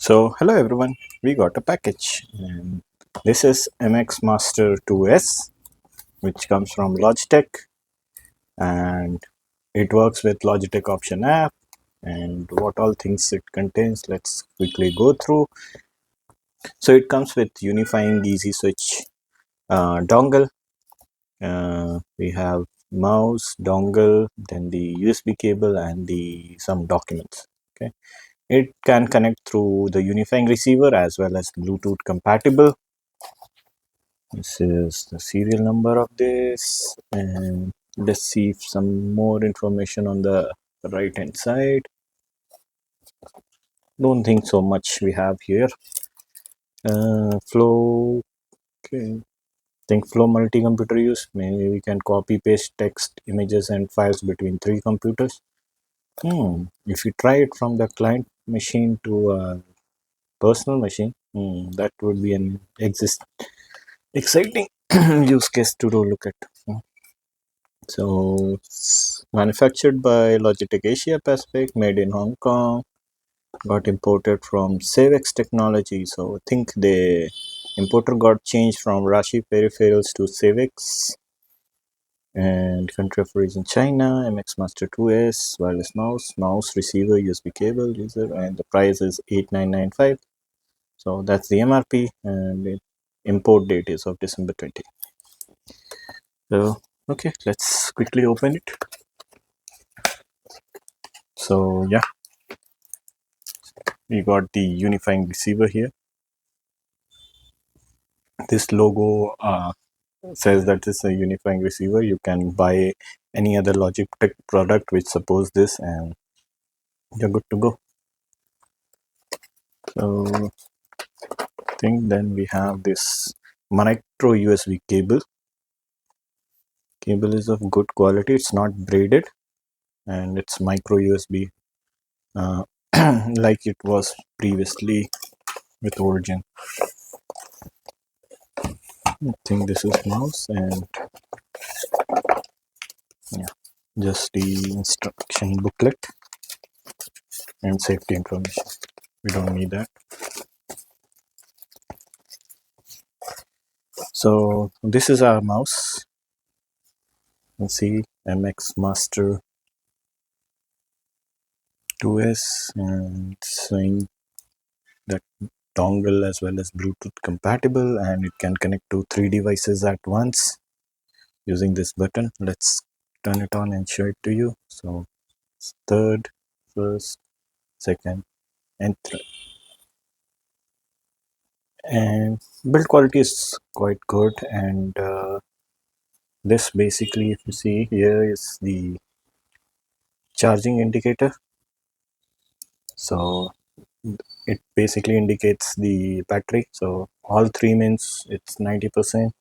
So hello everyone, we got a package and this is MX Master 2S which comes from Logitech and it works with Logitech option app. And what all things it contains, let's quickly go through. So it comes with unifying easy switch dongle. We have mouse, dongle, then the USB cable and the some documents. Okay, it can connect through the unifying receiver as well as Bluetooth compatible. This is the serial number of this, and let's see if some more information on the right hand side. Don't think so much we have here. Flow, okay. Think flow multi-computer use. Maybe we can copy paste text, images, and files between three computers. If you try it from the client machine to a personal machine, that would be an exciting use case to look at. So it's manufactured by Logitech Asia Pacific, made in Hong Kong, got imported from Savex Technology. So I think the importer got changed from Rashi Peripherals to Savex. And country of origin China, MX Master 2S, wireless mouse receiver, USB cable user, and the price is 8995. So that's the MRP, and the import date is of December 20. So okay, let's quickly open it. So yeah, we got the unifying receiver here. This logo says that it's a unifying receiver. You can buy any other Logitech product which supports this and you're good to go. So I think then we have this micro USB cable. Cable is of good quality. It's not braided and it's micro USB uh, like it was previously with Origin. I think this is mouse and yeah, just the instruction booklet and safety information. We don't need that. So this is our mouse. You see MX Master 2S and saying that dongle as well as Bluetooth compatible, and it can connect to 3 devices at once using this button. Let's turn it on and show it to you. So third, first, second, and third. And build quality is quite good, and this basically, if you see here, is the charging indicator. So it basically indicates the battery. So all three means it's 90%.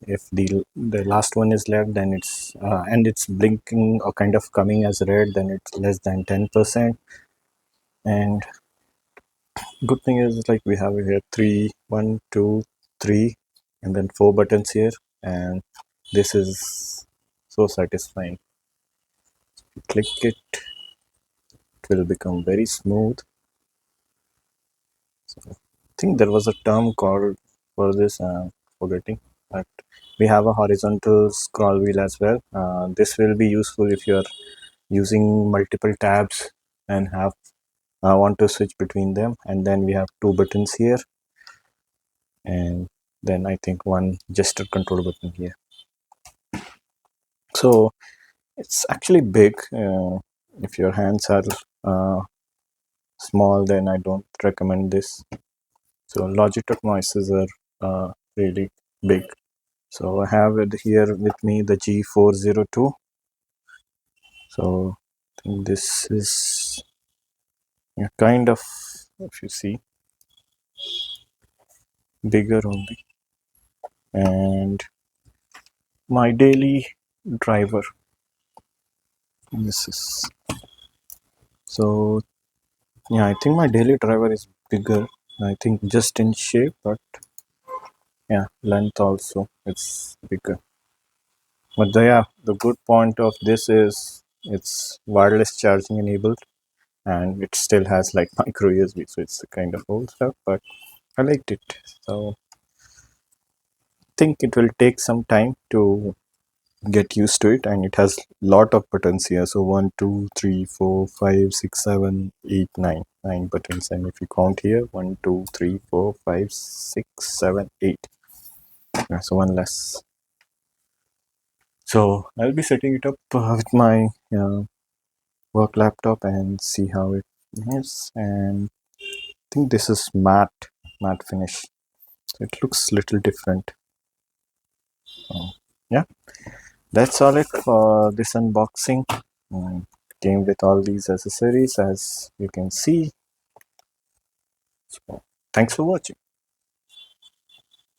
If the last one is left, then it's and it's blinking or kind of coming as red, then it's less than 10%. And good thing is, like, we have here 3, 1, 2, 3, and then 4 buttons here, and this is so satisfying. Click it, it will become very smooth. So I think there was a term called for this, forgetting, but we have a horizontal scroll wheel as well. This will be useful if you're using multiple tabs and have want to switch between them. And then we have 2 buttons here, and then I think 1 gesture control button here. So it's actually big. If your hands are small, then I don't recommend this. So Logitech mices are really big. So I have it here with me, the G402. So I think this is kind of, if you see, bigger only. And my daily driver, this is, so yeah, I think my daily driver is bigger. I think just in shape, but yeah, length also it's bigger. But the good point of this is it's wireless charging enabled. and it still has like micro USB, so it's a kind of old stuff, but I liked it. So I think it will take some time to get used to it, and it has lot of buttons here. So 1 2 3 4 5 6 7 8 9 9 buttons, and if you count here, 1 2 3 4 5 6 7 8, so one less. So I'll be setting it up with my work laptop and see how it is. And I think this is matte finish, so it looks little different. So yeah, that's all it for this unboxing. Came with all these accessories, as you can see. So thanks for watching.